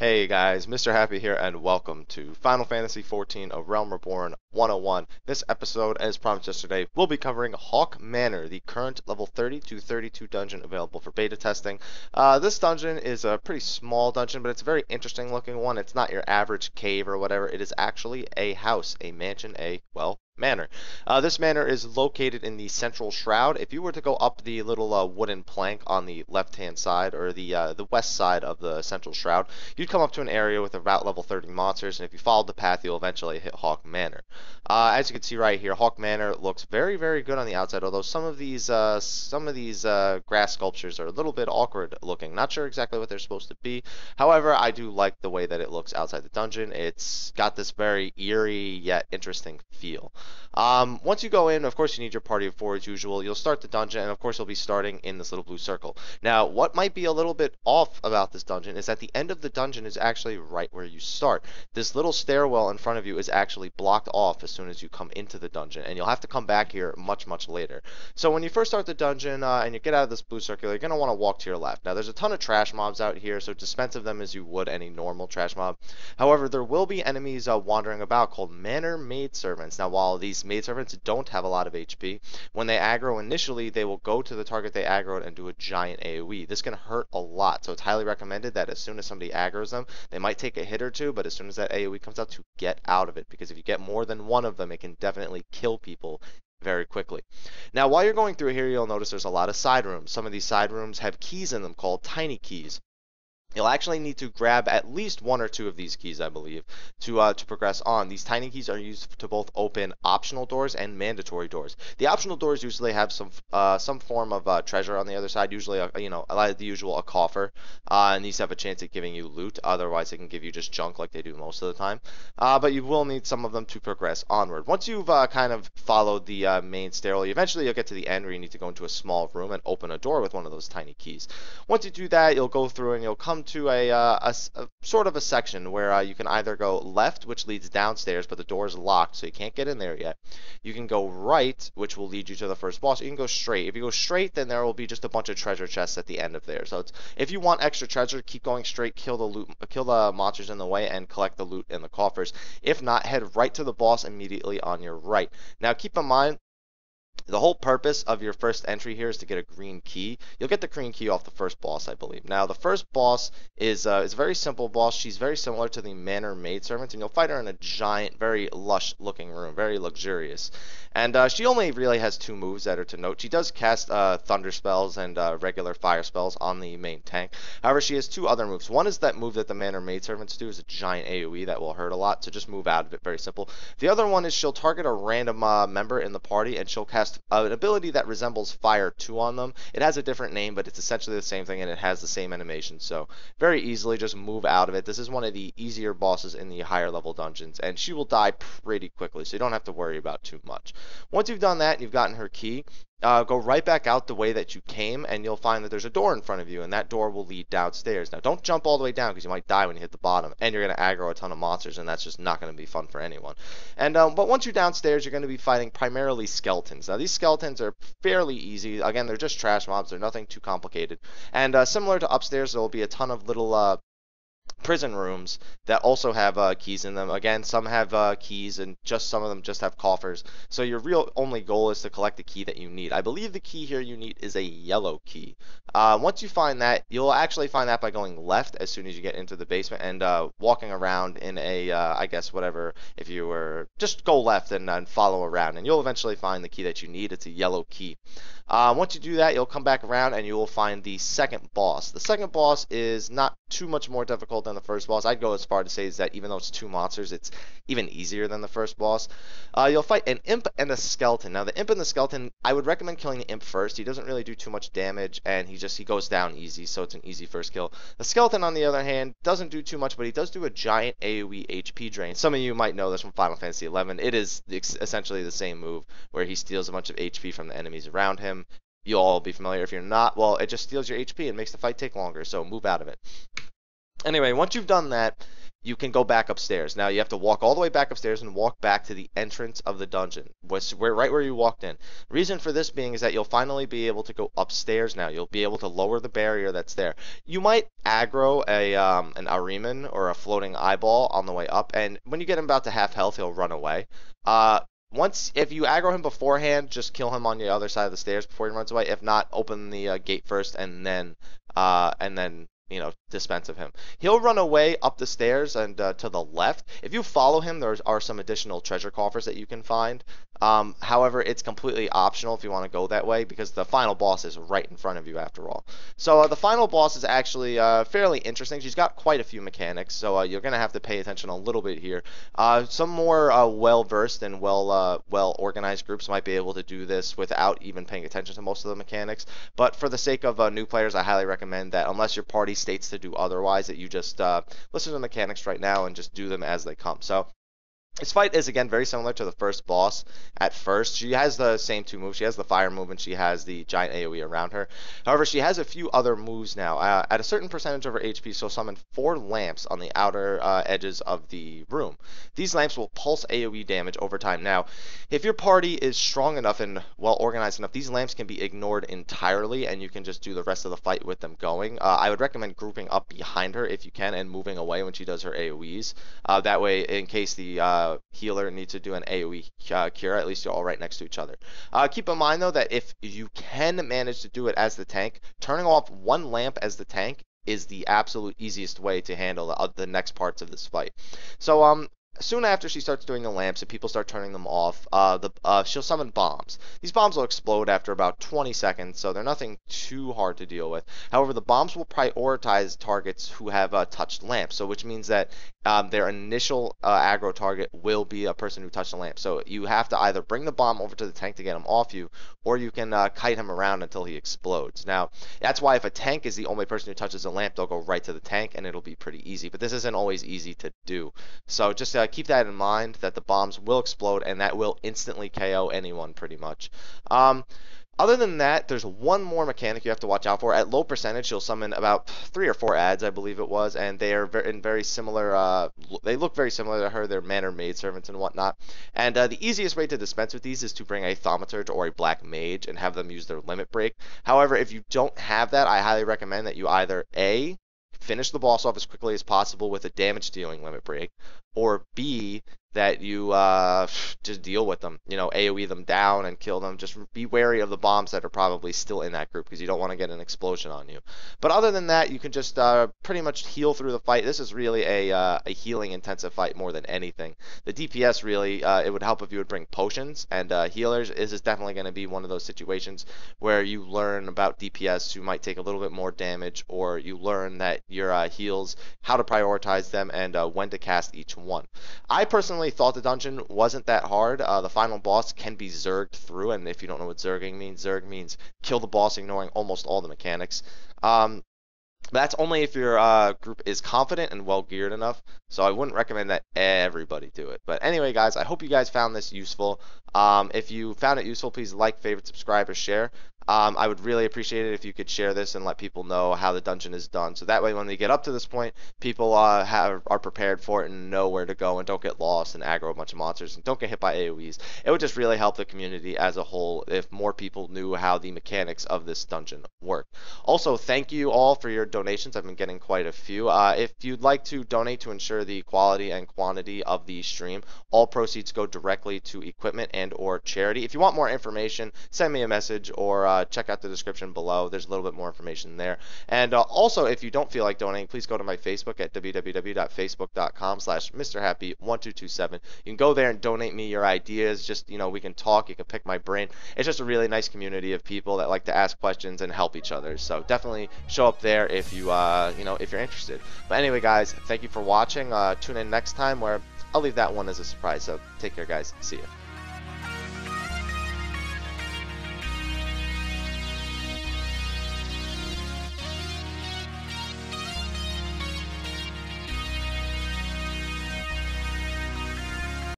Hey guys, Mr. Happy here, and welcome to Final Fantasy XIV: A Realm Reborn 101. This episode, as promised yesterday, will be covering Haukke Manor, the current level 30 to 32 dungeon available for beta testing. This dungeon is a pretty small dungeon, but it's a very interesting looking one. It's not your average cave or whatever. It is actually a house, a mansion, manor. This manor is located in the central shroud. If you were to go up the little wooden plank on the left-hand side, or the west side of the central shroud, you'd come up to an area with about level 30 monsters, and if you followed the path, you'll eventually hit Haukke Manor. As you can see right here, Haukke Manor looks very, very good on the outside, although some of these grass sculptures are a little bit awkward looking. Not sure exactly what they're supposed to be. However, I do like the way that it looks outside the dungeon. It's got this very eerie yet interesting feel. Once you go in, of course, you need your party of four as usual. You'll start the dungeon, and of course, you'll be starting in this little blue circle. Now, what might be a little bit off about this dungeon is that the end of the dungeon is actually right where you start. This little stairwell in front of you is actually blocked off as soon as you come into the dungeon, and you'll have to come back here much, much later. So when you first start the dungeon and you get out of this blue circle, you're going to want to walk to your left. Now, there's a ton of trash mobs out here, so dispense of them as you would any normal trash mob. However, there will be enemies wandering about called Manor Maidservants. Now, while these maidservants don't have a lot of HP, when they aggro initially, they will go to the target they aggroed and do a giant AoE. This can hurt a lot, so it's highly recommended that as soon as somebody aggroes them, they might take a hit or two, but as soon as that AoE comes out, to get out of it, because if you get more than one of them, it can definitely kill people very quickly. Now, while you're going through here, you'll notice there's a lot of side rooms. Some of these side rooms have keys in them called tiny keys. You'll actually need to grab at least one or two of these keys, I believe, to progress on. These tiny keys are used to both open optional doors and mandatory doors. The optional doors usually have some form of treasure on the other side, usually like the usual a coffer, and these have a chance at giving you loot. Otherwise, they can give you just junk like they do most of the time. But you will need some of them to progress onward. Once you've kind of followed the main stairwell, eventually you'll get to the end where you need to go into a small room and open a door with one of those tiny keys. Once you do that, you'll go through and you'll come to a sort of a section where you can either go left, which leads downstairs, but the door is locked, so you can't get in there yet. You can go right, which will lead you to the first boss. You can go straight. If you go straight, then there will be just a bunch of treasure chests at the end of there. So if you want extra treasure, keep going straight, kill the monsters in the way, and collect the loot in the coffers. If not, head right to the boss immediately on your right. Now, keep in mind, the whole purpose of your first entry here is to get a green key. You'll get the green key off the first boss, I believe. Now, the first boss is a very simple boss. She's very similar to the Manor Maidservant, and you'll fight her in a giant, very lush-looking room, very luxurious. And she only really has two moves that are to note. She does cast thunder spells and regular fire spells on the main tank. However, she has two other moves. One is that move that the Manor Maidservants do, is a giant AoE that will hurt a lot, so just move out of it, very simple. The other one is she'll target a random member in the party, and she'll cast an ability that resembles Fire 2 on them. It has a different name, but it's essentially the same thing, and it has the same animation, so very easily just move out of it. This is one of the easier bosses in the higher level dungeons, and she will die pretty quickly, so you don't have to worry about too much. Once you've done that and you've gotten her key, go right back out the way that you came, and you'll find that there's a door in front of you, and that door will lead downstairs. Now, don't jump all the way down, because you might die when you hit the bottom, and you're going to aggro a ton of monsters, and that's just not going to be fun for anyone. And but once you're downstairs, you're going to be fighting primarily skeletons. Now, these skeletons are fairly easy. Again, they're just trash mobs. They're nothing too complicated. And similar to upstairs, there will be a ton of little prison rooms that also have keys in them. Again, some have keys, and just some of them just have coffers. So your real only goal is to collect the key that you need. I believe the key here you need is a yellow key. Once you find that, you'll actually find that by going left as soon as you get into the basement and walking around in a, I guess, whatever, if you were, just go left and follow around, and you'll eventually find the key that you need. It's a yellow key. Once you do that, you'll come back around and you will find the second boss. The second boss is not too much more difficult than the first boss. I'd go as far to say is that even though it's two monsters, it's even easier than the first boss. You'll fight an imp and a skeleton. Now, the imp and the skeleton, I would recommend killing the imp first. He doesn't really do too much damage, and he goes down easy, so it's an easy first kill. The skeleton, on the other hand, doesn't do too much, but he does do a giant AoE HP drain. Some of you might know this from Final Fantasy XI. It is essentially the same move, where he steals a bunch of HP from the enemies around him. You'll all be familiar. If you're not, well, it just steals your HP and makes the fight take longer, so move out of it. Anyway, once you've done that, you can go back upstairs. Now you have to walk all the way back upstairs and walk back to the entrance of the dungeon, right where you walked in. Reason for this being is that you'll finally be able to go upstairs now. You'll be able to lower the barrier that's there. You might aggro an Ahriman or a floating eyeball on the way up, and when you get him about to half health, he'll run away. If you aggro him beforehand, just kill him on the other side of the stairs before he runs away. If not, open the gate first and then dispense of him. He'll run away up the stairs and to the left. If you follow him, there are some additional treasure coffers that you can find. However, it's completely optional if you want to go that way because the final boss is right in front of you after all. So the final boss is actually fairly interesting. She's got quite a few mechanics, so you're going to have to pay attention a little bit here. Some more well-versed and well-organized groups might be able to do this without even paying attention to most of the mechanics. But for the sake of new players, I highly recommend that unless your party states to do otherwise, that you just listen to the mechanics right now and just do them as they come. So this fight is, again, very similar to the first boss at first. She has the same two moves. She has the fire move and she has the giant AoE around her. However, she has a few other moves now. At a certain percentage of her HP, she'll summon 4 lamps on the outer edges of the room. These lamps will pulse AoE damage over time. Now, if your party is strong enough and well organized enough, these lamps can be ignored entirely and you can just do the rest of the fight with them going. I would recommend grouping up behind her if you can and moving away when she does her AoEs. That way, in case the healer needs to do an AoE cure, at least you're all right next to each other. Keep in mind though that if you can manage to do it as the tank, turning off one lamp as the tank is the absolute easiest way to handle the next parts of this fight. So soon after she starts doing the lamps and people start turning them off, she'll summon bombs. These bombs will explode after about 20 seconds, so they're nothing too hard to deal with. However, the bombs will prioritize targets who have touched lamps, so which means that their initial aggro target will be a person who touched a lamp. So you have to either bring the bomb over to the tank to get him off you, or you can kite him around until he explodes. Now, that's why if a tank is the only person who touches a lamp, they'll go right to the tank, and it'll be pretty easy. But this isn't always easy to do. So just keep that in mind, that the bombs will explode, and that will instantly KO anyone, pretty much. Other than that, there's one more mechanic you have to watch out for. At low percentage, you'll summon about 3 or 4 ads, I believe it was, and they are very similar. They look very similar to her. They're manor maidservants and whatnot. And the easiest way to dispense with these is to bring a thaumaturge or a black mage and have them use their limit break. However, if you don't have that, I highly recommend that you either A, finish the boss off as quickly as possible with a damage dealing limit break, or B, that you just deal with them, AoE them down and kill them. Just be wary of the bombs that are probably still in that group because you don't want to get an explosion on you. But other than that, you can just pretty much heal through the fight. This is really a healing intensive fight more than anything. The DPS really, it would help if you would bring potions and healers. This is definitely going to be one of those situations where you learn about DPS who might take a little bit more damage, or you learn that your heals, how to prioritize them, and when to cast each one. I personally thought the dungeon wasn't that hard. The final boss can be zerged through, and if you don't know what zerg means kill the boss ignoring almost all the mechanics. That's only if your group is confident and well geared enough, so I wouldn't recommend that everybody do it. But anyway, guys, I hope you guys found this useful. If you found it useful, please like, favorite, subscribe, or share. I would really appreciate it if you could share this and let people know how the dungeon is done, so that way when we get up to this point, people are prepared for it and know where to go and don't get lost and aggro a bunch of monsters and don't get hit by AoEs. It would just really help the community as a whole if more people knew how the mechanics of this dungeon work. Also, thank you all for your donations. I've been getting quite a few. If you'd like to donate to ensure the quality and quantity of the stream, all proceeds go directly to equipment and or charity. If you want more information, send me a message or check out the description below. There's a little bit more information there. And also, if you don't feel like donating, please go to my Facebook at www.facebook.com/MrHappy1227. You can go there and donate me your ideas. Just, we can talk. You can pick my brain. It's just a really nice community of people that like to ask questions and help each other. So definitely show up there if you, if you're interested. But anyway, guys, thank you for watching. Tune in next time where I'll leave that one as a surprise. So take care, guys. See ya.